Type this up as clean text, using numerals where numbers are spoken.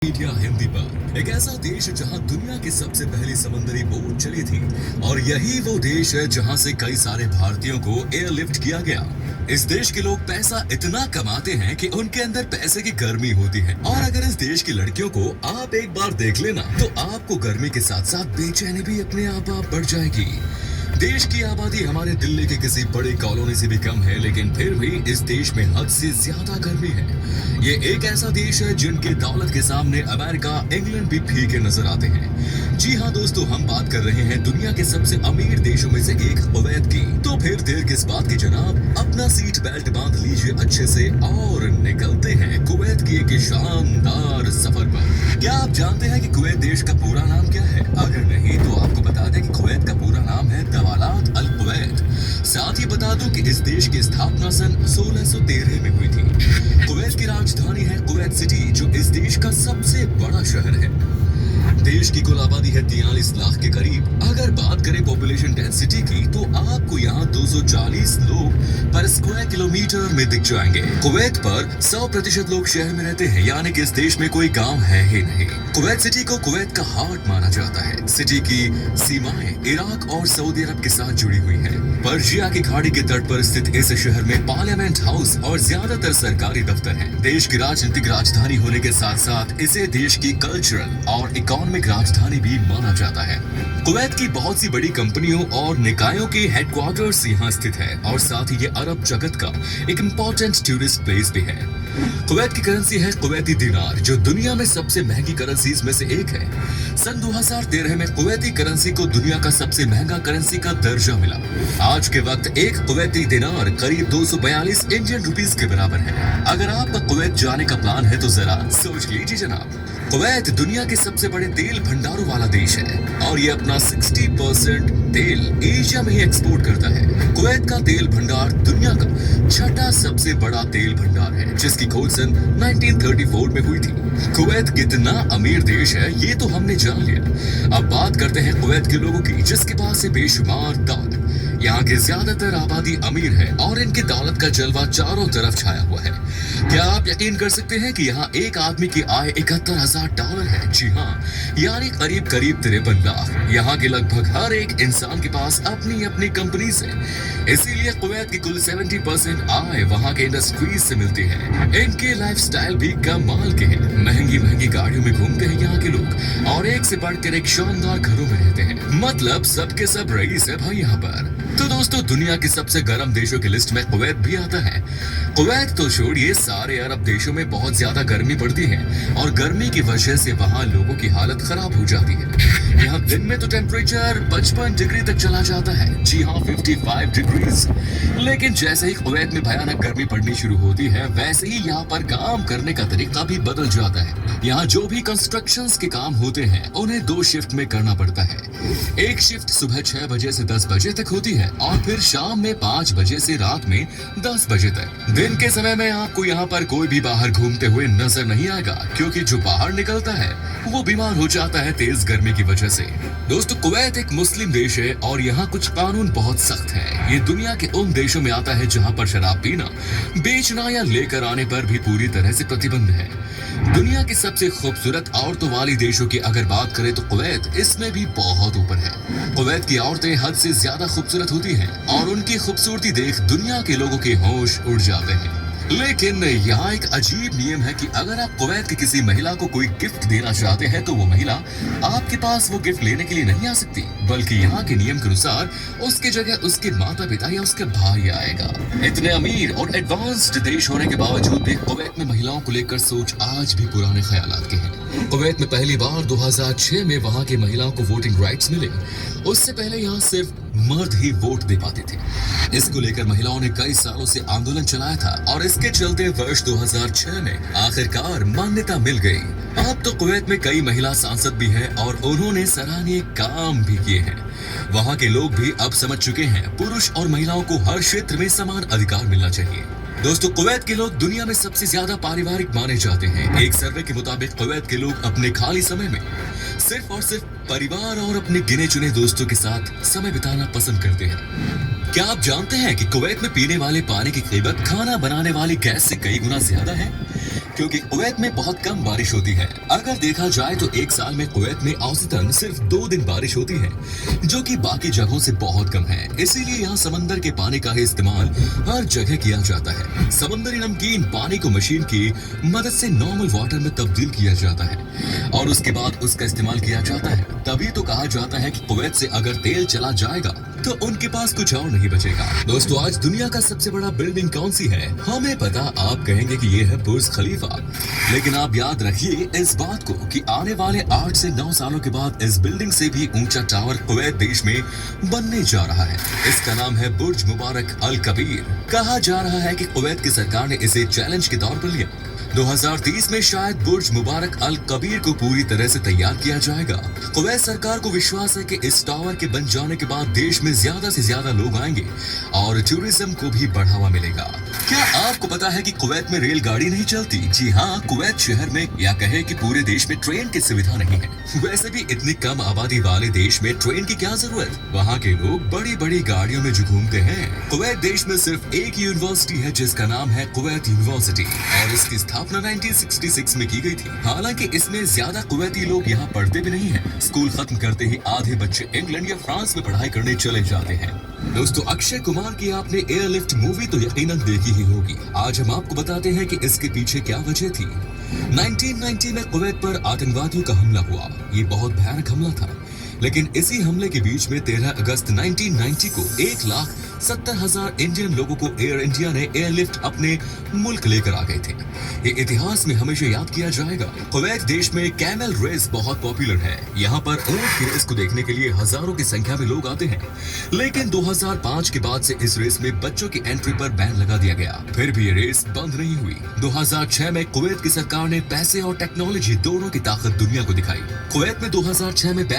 Media Hindi पर एक ऐसा देश जहां दुनिया की सबसे पहली समुद्री बोट चली थी और यही वो देश है जहां से कई सारे भारतीयों को एयरलिफ्ट किया गया। इस देश के लोग पैसा इतना कमाते हैं कि उनके अंदर पैसे की गर्मी होती है और अगर इस देश की लड़कियों को आप एक बार देख लेना तो आपको गर्मी के साथ साथ बेचैनी भी अपने आप बढ़ जाएगी। देश की आबादी हमारे दिल्ली के किसी बड़ी कॉलोनी से भी कम है, लेकिन फिर भी इस देश में हद से ज्यादा गर्मी है। ये एक ऐसा देश है जिनके दौलत के सामने अमेरिका, इंग्लैंड भी फीके नजर आते हैं। जी हाँ दोस्तों, हम बात कर रहे हैं दुनिया के सबसे अमीर देशों में से एक कुवैत की। तो फिर देर किस बात की जनाब, अपना सीट बेल्ट बांध लीजिए अच्छे से और निकलते हैं कुवैत की एक शानदार सफर पर। क्या आप जानते हैं कि कुवैत देश का पूरा नाम क्या है? अगर नहीं तो आपको बता दें कि कुवैत का पूरा नाम है दवालात अल कुवैत। साथ ही बता दूं कि इस देश की स्थापना सन 1613 में हुई थी। कुवैत की राजधानी है कुवैत सिटी, जो इस देश का सबसे बड़ा शहर है। देश की कुल आबादी है 43 लाख के करीब। अगर बात करें पॉपुलेशन डेंसिटी की तो आपको यहाँ 240 लोग पर स्क्वायर किलोमीटर में दिख जाएंगे। कुवैत पर 100% लोग शहर में रहते हैं, यानी कि इस देश में कोई गांव है ही नहीं। कुवैत सिटी को कुवैत का हार्ट माना जाता है। सिटी की सीमाएं इराक और सऊदी अरब के साथ जुड़ी हुई है। पर्शिया की खाड़ी के तट पर स्थित इस शहर में पार्लियामेंट हाउस और ज्यादातर सरकारी दफ्तर हैं। देश की राजनीतिक राजधानी होने के साथ साथ इसे देश की कल्चरल और इकोनॉमिक राजधानी भी माना जाता है। कुवैत की बहुत सी बड़ी कंपनियों और निकायों के हेडक्वार्टर्स यहाँ स्थित है और साथ ही ये अरब जगत का एक इम्पोर्टेंट टूरिस्ट प्लेस भी है। कुवैत की करेंसी है कुवैती दिनार, जो दुनिया में सबसे महंगी करेंसीज में से एक है। सन 2013 में कुवैती करेंसी को दुनिया का सबसे महंगा करेंसी का दर्जा मिला। आज के वक्त एक कुवैती दिनार करीब 242 इंडियन रुपीस के बराबर है। अगर आपका कुवैत जाने का प्लान है तो जरा सोच लीजिए जनाब। कुवैत दुनिया के सबसे बड़े तेल भंडारों वाला देश है और ये अपना 60% तेल एशिया में ही एक्सपोर्ट करता है। कुवैत का तेल भंडार दुनिया का छठा सबसे बड़ा तेल भंडार है, जिसकी खोज सन 1934 में हुई थी। कुवैत कितना अमीर देश है ये तो हमने जान लिया। अब बात करते हैं कुवैत के लोगों की, जिसके पास है बेशुमार दौलत। यहाँ की ज्यादातर आबादी अमीर है और इनकी दौलत का जलवा चारों तरफ छाया हुआ है। क्या आप यकीन कर सकते हैं कि यहाँ एक आदमी की आय $71,000 है? जी हाँ, यानी करीब 53 लाख। यहाँ के लगभग हर एक इंसान के पास अपनी अपनी कंपनी है। इसीलिए कुवैत की कुल 70% आय वहाँ के इंडस्ट्रीज से मिलती है। इनके लाइफस्टाइल भी कमाल के हैं। महंगी महंगी गाड़ियों में घूमते हैं यहाँ के लोग और एक से बढ़कर एक शानदार घरों में रहते हैं। मतलब सबके सब रईस है भाई यहाँ पर। तो दोस्तों, दुनिया के सबसे गर्म देशों की लिस्ट में कुवैत भी आता है। कुवैत तो छोड़िए, सारे अरब देशों में बहुत ज्यादा गर्मी पड़ती है और गर्मी की वजह से वहाँ लोगों की हालत खराब हो जाती है। यहाँ दिन में तो टेम्परेचर 55 डिग्री तक चला जाता है। जी हाँ, 55 डिग्रीज। लेकिन जैसे ही कुवैत में भयानक गर्मी पड़नी शुरू होती है, वैसे ही यहाँ पर काम करने का तरीका भी बदल जाता है। यहाँ जो भी कंस्ट्रक्शंस के काम होते हैं उन्हें 2 शिफ्ट में करना पड़ता है। एक शिफ्ट सुबह 6 बजे से 10 बजे तक होती है और फिर शाम में 5 बजे से रात में 10 बजे तक। दिन के समय में आपको यहाँ पर कोई भी बाहर घूमते हुए नजर नहीं आएगा, क्योंकि जो बाहर निकलता है वो बीमार हो जाता है तेज गर्मी की वजह से। दोस्तों, कुवैत एक मुस्लिम देश है और यहाँ कुछ कानून बहुत सख्त है। ये दुनिया के उन देशों में आता है जहाँ पर शराब पीना, बेचना या लेकर आने पर भी पूरी तरह से प्रतिबंध है। दुनिया की सबसे खूबसूरत औरतों वाली देशों की अगर बात करें तो कुवैत इसमें भी बहुत ऊपर है। कुवैत की औरतें हद से ज्यादा खूबसूरत होती हैं और उनकी खूबसूरती देख दुनिया के लोगों के होश उड़ जाते हैं। लेकिन यहाँ एक अजीब नियम है कि अगर आप कुवैत की किसी महिला को कोई गिफ्ट देना चाहते हैं तो वो महिला आपके पास वो गिफ्ट लेने के लिए नहीं आ सकती, बल्कि यहाँ के नियम के अनुसार उसकी जगह उसके माता पिता या उसके भाई आएगा। इतने अमीर और एडवांस्ड देश होने के बावजूद भी कुवैत में महिलाओं को लेकर सोच आज भी पुराने ख्यालात के हैं। कुवैत में पहली बार 2006 में वहाँ की महिलाओं को वोटिंग राइट्स मिले। उससे पहले यहाँ सिर्फ मर्द ही वोट दे पाते थे। इसको लेकर महिलाओं ने कई सालों से आंदोलन चलाया था और इसके चलते वर्ष 2006 में आखिरकार मान्यता मिल गई। अब तो कुवैत में कई महिला सांसद भी हैं और उन्होंने सराहनीय काम भी किए हैं। वहाँ के लोग भी अब समझ चुके हैं पुरुष और महिलाओं को हर क्षेत्र में समान अधिकार मिलना चाहिए। दोस्तों, कुवैत के लोग दुनिया में सबसे ज्यादा पारिवारिक माने जाते हैं। एक सर्वे के मुताबिक कुवैत के लोग अपने खाली समय में सिर्फ और सिर्फ परिवार और अपने गिने चुने दोस्तों के साथ समय बिताना पसंद करते हैं। क्या आप जानते हैं कि कुवैत में पीने वाले पानी की कीमत खाना बनाने वाली गैस से कई गुना ज्यादा है? क्योंकि कुवैत में बहुत कम बारिश होती है। अगर देखा जाए तो एक साल में कुवैत में औसतन सिर्फ 2 दिन बारिश होती है, जो कि बाकी जगहों से बहुत कम है। इसीलिए यहाँ समंदर के पानी का ही इस्तेमाल हर जगह किया जाता है। समंदरी नमकीन पानी को मशीन की मदद से नॉर्मल वाटर में तब्दील किया जाता है और उसके बाद उसका इस्तेमाल किया जाता है। तभी तो कहा जाता है कि कुवैत से अगर तेल चला जाएगा तो उनके पास कुछ और नहीं बचेगा। दोस्तों, आज दुनिया का सबसे बड़ा बिल्डिंग कौन सी है? हमें पता, आप कहेंगे कि ये है बुर्ज खलीफा, लेकिन आप याद रखिए इस बात को कि आने वाले 8 से 9 सालों के बाद इस बिल्डिंग से भी ऊंचा टावर कुवैत देश में बनने जा रहा है। इसका नाम है बुर्ज मुबारक अल कबीर। कहा जा रहा है कि कुवैत की सरकार ने इसे चैलेंज के तौर पर लिया। 2030 में शायद बुर्ज मुबारक अल कबीर को पूरी तरह से तैयार किया जाएगा। कुवैत सरकार को विश्वास है कि इस टावर के बन जाने के बाद देश में ज्यादा से ज्यादा लोग आएंगे और टूरिज्म को भी बढ़ावा मिलेगा। क्या आपको पता है कि कुवैत में रेलगाड़ी नहीं चलती? जी हाँ, कुवैत शहर में या कहे कि पूरे देश में ट्रेन की सुविधा नहीं है। वैसे भी इतनी कम आबादी वाले देश में ट्रेन की क्या जरूरत? वहाँ के लोग बड़ी बड़ी गाड़ियों में जो घूमते हैं। कुवैत देश में सिर्फ एक यूनिवर्सिटी है जिसका नाम है कुवैत यूनिवर्सिटी और इसकी स्थापना 1966 में की गई थी। हालांकि इसमें ज्यादा कुवैती लोग यहाँ पढ़ते भी नहीं हैं। स्कूल खत्म करते ही आधे बच्चे इंग्लैंड या फ्रांस में पढ़ाई करने चले जाते हैं। दोस्तों, अक्षय कुमार की आपने एयरलिफ्ट मूवी तो यकीनन देखी ही होगी। आज हम आपको बताते हैं कि इसके पीछे क्या वजह थी। 1990 में कुवैत पर आतंकवादियों का हमला हुआ। ये बहुत भयानक हमला था, लेकिन इसी हमले के बीच में 13 अगस्त 1990 को 1,70,000 इंडियन लोगों को एयर इंडिया ने एयरलिफ्ट अपने मुल्क लेकर आ गए थे। ये इतिहास में हमेशा याद किया जाएगा। कुवैत देश में कैमल रेस बहुत पॉपुलर है। यहाँ पर ऊंट की रेस को देखने के लिए हजारों की संख्या में लोग आते हैं, लेकिन 2005 के बाद से इस रेस में बच्चों की एंट्री पर बैन लगा दिया गया। फिर भी ये रेस बंद नहीं हुई। 2006 में कुवैत की सरकार ने पैसे और टेक्नोलॉजी दोनों की ताकत दुनिया को दिखाई। कुवैत में 2006 में बैन